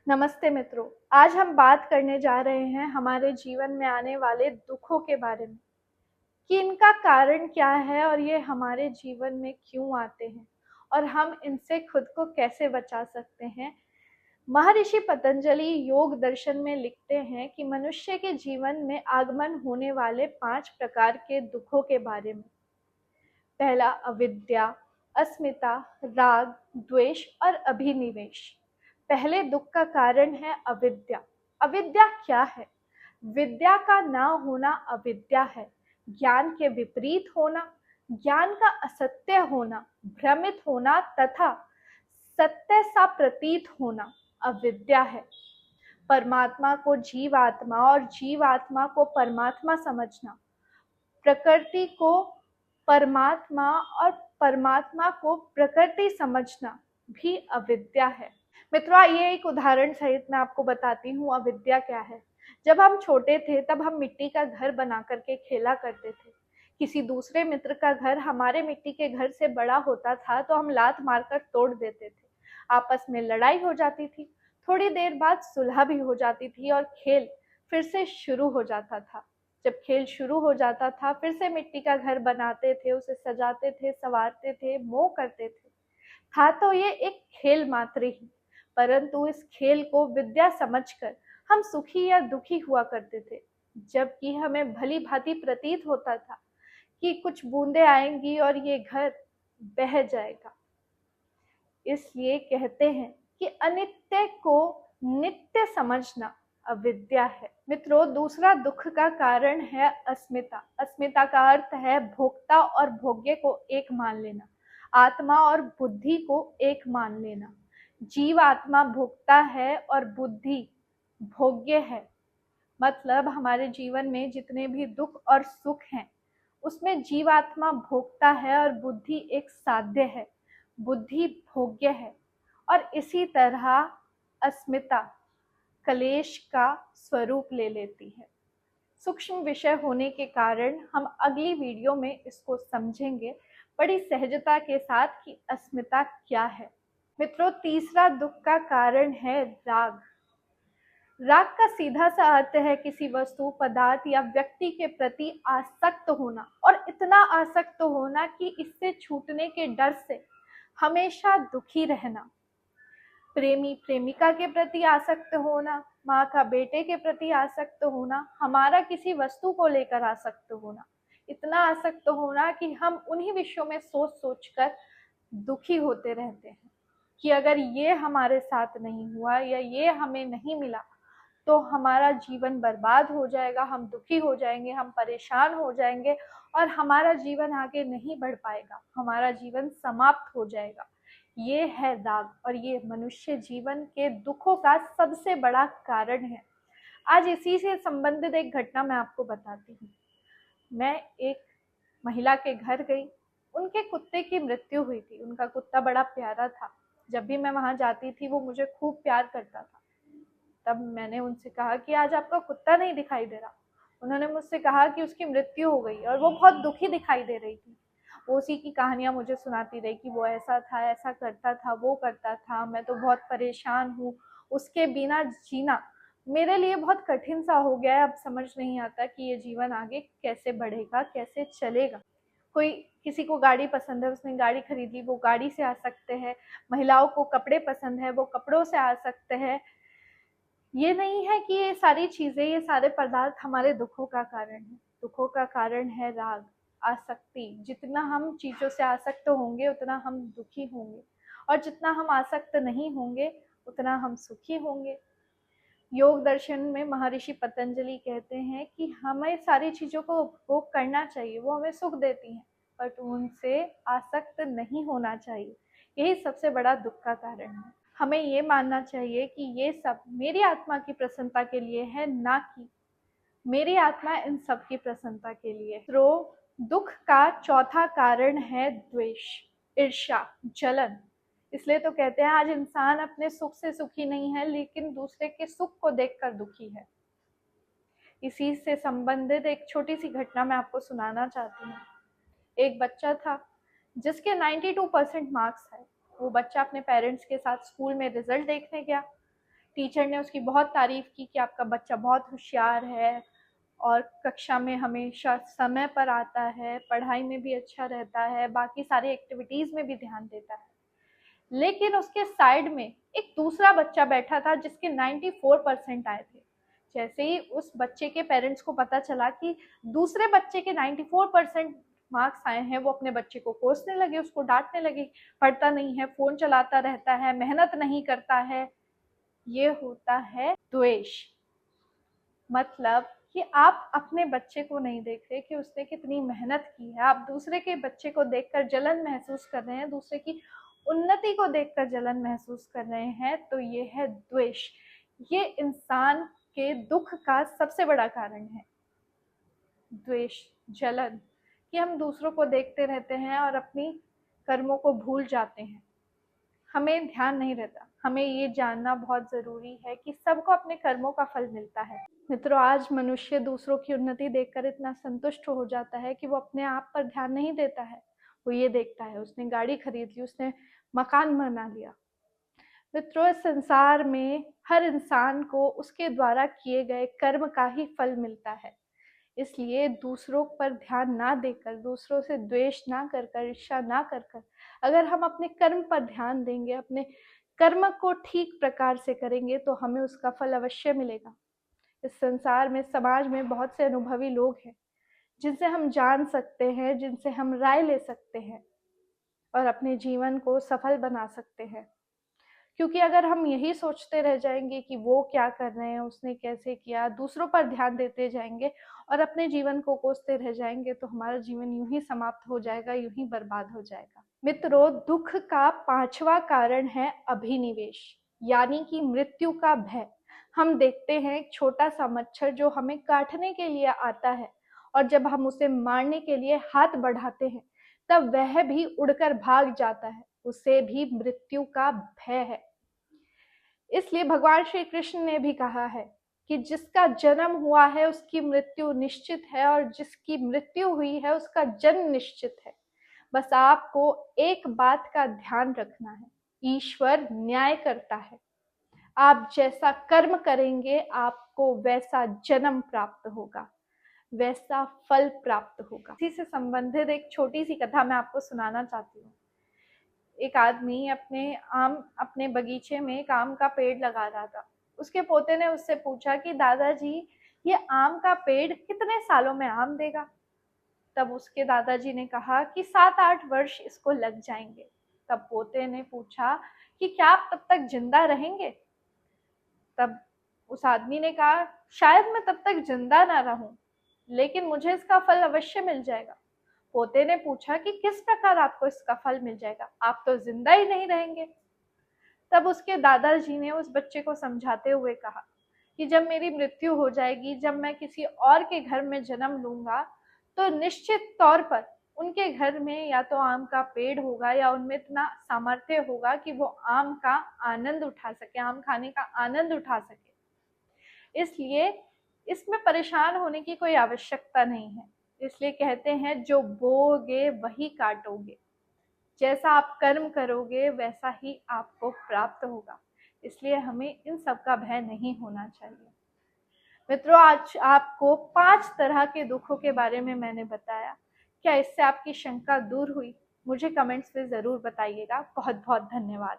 नमस्ते मित्रों। आज हम बात करने जा रहे हैं हमारे जीवन में आने वाले दुखों के बारे में कि इनका कारण क्या है और ये हमारे जीवन में क्यों आते हैं और हम इनसे खुद को कैसे बचा सकते हैं। महर्षि पतंजलि योग दर्शन में लिखते हैं कि मनुष्य के जीवन में आगमन होने वाले 5 प्रकार के दुखों के बारे में। पहला अविद्या, अस्मिता, राग, द्वेष और अभिनिवेश। पहले दुख का कारण है अविद्या। अविद्या क्या है? विद्या का ना होना अविद्या है। ज्ञान के विपरीत होना, ज्ञान का असत्य होना, भ्रमित होना तथा सत्य सा प्रतीत होना अविद्या है। परमात्मा को जीवात्मा और जीवात्मा को परमात्मा समझना, प्रकृति को परमात्मा और परमात्मा को प्रकृति समझना भी अविद्या है। मित्रों, ये एक उदाहरण सहित मैं आपको बताती हूँ अविद्या क्या है। जब हम छोटे थे तब हम मिट्टी का घर बना करके खेला करते थे। किसी दूसरे मित्र का घर हमारे मिट्टी के घर से बड़ा होता था तो हम लात मारकर तोड़ देते थे। आपस में लड़ाई हो जाती थी, थोड़ी देर बाद सुलह भी हो जाती थी और खेल फिर से शुरू हो जाता था। जब खेल शुरू हो जाता था फिर से मिट्टी का घर बनाते थे, उसे सजाते थे, संवारते थे, मोह करते थे। था तो ये एक खेल मात्र ही, परंतु इस खेल को विद्या समझकर हम सुखी या दुखी हुआ करते थे, जबकि हमें भली भांति प्रतीत होता था कि कुछ बूंदें आएंगी और ये घर बह जाएगा। इसलिए कहते हैं कि अनित्य को नित्य समझना अविद्या है। मित्रों, दूसरा दुख का कारण है अस्मिता। अस्मिता का अर्थ है भोक्ता और भोग्य को एक मान लेना, आत्मा और बुद्धि को एक मान लेना। जीव आत्मा भोक्ता है और बुद्धि भोग्य है। मतलब हमारे जीवन में जितने भी दुख और सुख हैं उसमें जीवात्मा भोक्ता है और बुद्धि एक साध्य है, बुद्धि भोग्य है। और इसी तरह अस्मिता क्लेश का स्वरूप ले लेती है। सूक्ष्म विषय होने के कारण हम अगली वीडियो में इसको समझेंगे बड़ी सहजता के साथ कि अस्मिता क्या है। मित्रों, तीसरा दुख का कारण है राग। राग का सीधा सा अर्थ है किसी वस्तु, पदार्थ या व्यक्ति के प्रति आसक्त होना, और इतना आसक्त होना कि इससे छूटने के डर से हमेशा दुखी रहना। प्रेमी प्रेमिका के प्रति आसक्त होना, माँ का बेटे के प्रति आसक्त होना, हमारा किसी वस्तु को लेकर आसक्त होना, इतना आसक्त होना कि हम उन्हीं विषयों में सोच सोच कर दुखी होते रहते हैं कि अगर ये हमारे साथ नहीं हुआ या ये हमें नहीं मिला तो हमारा जीवन बर्बाद हो जाएगा, हम दुखी हो जाएंगे, हम परेशान हो जाएंगे और हमारा जीवन आगे नहीं बढ़ पाएगा, हमारा जीवन समाप्त हो जाएगा। ये है राग और ये मनुष्य जीवन के दुखों का सबसे बड़ा कारण है। आज इसी से संबंधित एक घटना मैं आपको बताती हूँ। मैं एक महिला के घर गई, उनके कुत्ते की मृत्यु हुई थी। उनका कुत्ता बड़ा प्यारा था, जब भी मैं वहां जाती थी वो मुझे खूब प्यार करता था। तब मैंने उनसे कहा कि आज आपका कुत्ता नहीं दिखाई दे रहा। उन्होंने मुझसे कहा कि उसकी मृत्यु हो गई और वो बहुत दुखी दिखाई दे रही थी। वो उसी की कहानियां मुझे सुनाती रही कि वो ऐसा था, ऐसा करता था, वो करता था, मैं तो बहुत परेशान हूँ, उसके बिना जीना मेरे लिए बहुत कठिन सा हो गया है। अब समझ नहीं आता कि ये जीवन आगे कैसे बढ़ेगा, कैसे चलेगा। कोई किसी को गाड़ी पसंद है, उसने गाड़ी खरीद ली, वो गाड़ी से आ सकते हैं। महिलाओं को कपड़े पसंद है, वो कपड़ों से आ सकते हैं। ये नहीं है कि ये सारी चीजें, ये सारे पदार्थ हमारे दुखों का कारण है। दुखों का कारण है राग, आसक्ति। जितना हम चीजों से आसक्त होंगे उतना हम दुखी होंगे, और जितना हम आसक्त नहीं होंगे उतना हम सुखी होंगे। योग दर्शन में महर्षि पतंजलि कहते हैं कि हमें सारी चीजों को उपभोग करना चाहिए, वो हमें सुख देती हैं, पर उनसे आसक्त नहीं होना चाहिए। यही सबसे बड़ा दुख का कारण है। हमें ये मानना चाहिए कि ये सब मेरी आत्मा की प्रसन्नता के लिए है, ना कि मेरी आत्मा इन सब की प्रसन्नता के लिए। तो दुख का चौथा कारण है द्वेष, ईर्ष्या, जलन। इसलिए तो कहते हैं आज इंसान अपने सुख से सुखी नहीं है, लेकिन दूसरे के सुख को देखकर दुखी है। इसी से संबंधित एक छोटी सी घटना मैं आपको सुनाना चाहती हूँ। एक बच्चा था जिसके 92% मार्क्स है। वो बच्चा अपने पेरेंट्स के साथ स्कूल में रिजल्ट देखने गया। टीचर ने उसकी बहुत तारीफ की कि आपका बच्चा बहुत होशियार है और कक्षा में हमेशा समय पर आता है, पढ़ाई में भी अच्छा रहता है, बाकी सारी एक्टिविटीज़ में भी ध्यान देता है। लेकिन उसके साइड में एक दूसरा बच्चा बैठा था जिसके 94% आए थे। जैसे ही उस बच्चे के पेरेंट्स को पता चला कि दूसरे बच्चे के 94% मार्क्स आए हैं, वो अपने बच्चे को कोसने लगे, उसको डांटने लगे, पढ़ता नहीं है, फोन चलाता रहता है, मेहनत नहीं करता है। ये होता है द्वेष। मतलब कि आप अपने बच्चे को नहीं देख रहे कि उसने कितनी मेहनत की है, आप दूसरे के बच्चे को देखकर जलन महसूस कर रहे हैं, दूसरे की उन्नति को देखकर जलन महसूस कर रहे हैं, तो ये है द्वेष। ये इंसान के दुख का सबसे बड़ा कारण है, द्वेष, जलन, कि हम दूसरों को देखते रहते हैं और अपनी कर्मों को भूल जाते हैं। हमें ध्यान नहीं रहता। हमें ये जानना बहुत ज़रूरी है कि सबको अपने कर्मों का फल मिलता है। मित्रों, आज मनुष्य दूसरों की उन्नति देखकर इतना संतुष्ट हो जाता है कि वो अपने आप पर ध्यान नहीं देता है। वो ये देखता है उसने गाड़ी खरीद ली, उसने मकान बना लिया। मित्रों, इस संसार में हर इंसान को उसके द्वारा किए गए कर्म का ही फल मिलता है। इसलिए दूसरों पर ध्यान ना देकर, दूसरों से द्वेष ना कर कर, ईर्ष्या ना कर कर, अगर हम अपने कर्म पर ध्यान देंगे, अपने कर्म को ठीक प्रकार से करेंगे, तो हमें उसका फल अवश्य मिलेगा। इस संसार में, समाज में बहुत से अनुभवी लोग हैं जिनसे हम जान सकते हैं, जिनसे हम राय ले सकते हैं और अपने जीवन को सफल बना सकते हैं। क्योंकि अगर हम यही सोचते रह जाएंगे कि वो क्या कर रहे हैं, उसने कैसे किया, दूसरों पर ध्यान देते जाएंगे और अपने जीवन को कोसते रह जाएंगे, तो हमारा जीवन यूं ही समाप्त हो जाएगा, यूं ही बर्बाद हो जाएगा। मित्रों, दुख का 5वां कारण है अभिनिवेश, यानी कि मृत्यु का भय। हम देखते हैं एक छोटा सा मच्छर जो हमें काटने के लिए आता है, और जब हम उसे मारने के लिए हाथ बढ़ाते हैं, तब वह भी उड़कर भाग जाता है। उसे भी मृत्यु का भय है। इसलिए भगवान श्री कृष्ण ने भी कहा है कि जिसका जन्म हुआ है उसकी मृत्यु निश्चित है, और जिसकी मृत्यु हुई है उसका जन्म निश्चित है। बस आपको एक बात का ध्यान रखना है, ईश्वर न्याय करता है। आप जैसा कर्म करेंगे आपको वैसा जन्म प्राप्त होगा, वैसा फल प्राप्त होगा। इसी से संबंधित एक छोटी सी कथा मैं आपको सुनाना चाहती हूँ। एक आदमी अपने बगीचे में एक आम का पेड़ लगा रहा था। उसके पोते ने उससे पूछा कि दादाजी, ये आम का पेड़ कितने सालों में आम देगा? तब उसके दादाजी ने कहा कि 7-8 वर्ष इसको लग जाएंगे। तब पोते ने पूछा कि क्या आप तब तक जिंदा रहेंगे? तब उस आदमी ने कहा, शायद मैं तब तक जिंदा ना रहूं, लेकिन मुझे इसका फल अवश्य मिल जाएगा। पोते ने पूछा कि किस प्रकार आपको इसका फल मिल जाएगा? आप तो जिंदा ही नहीं रहेंगे। तब उसके दादाजी ने उस बच्चे को समझाते हुए कहा कि जब मेरी मृत्यु हो जाएगी, जब मैं किसी और के घर में जन्म लूंगा, तो निश्चित तौर पर उनके घर में या तो आम का पेड़ होगा या उनमें इतना सामर्थ्य होगा कि वो आम का आनंद उठा सके, आम खाने का आनंद उठा सके। इसलिए इसमें परेशान होने की कोई आवश्यकता नहीं है। इसलिए कहते हैं, जो बोओगे वही काटोगे। जैसा आप कर्म करोगे वैसा ही आपको प्राप्त होगा। इसलिए हमें इन सब का भय नहीं होना चाहिए। मित्रों, आज आपको 5 तरह के दुखों के बारे में मैंने बताया। क्या इससे आपकी शंका दूर हुई? मुझे कमेंट्स में ज़रूर बताइएगा। बहुत बहुत धन्यवाद।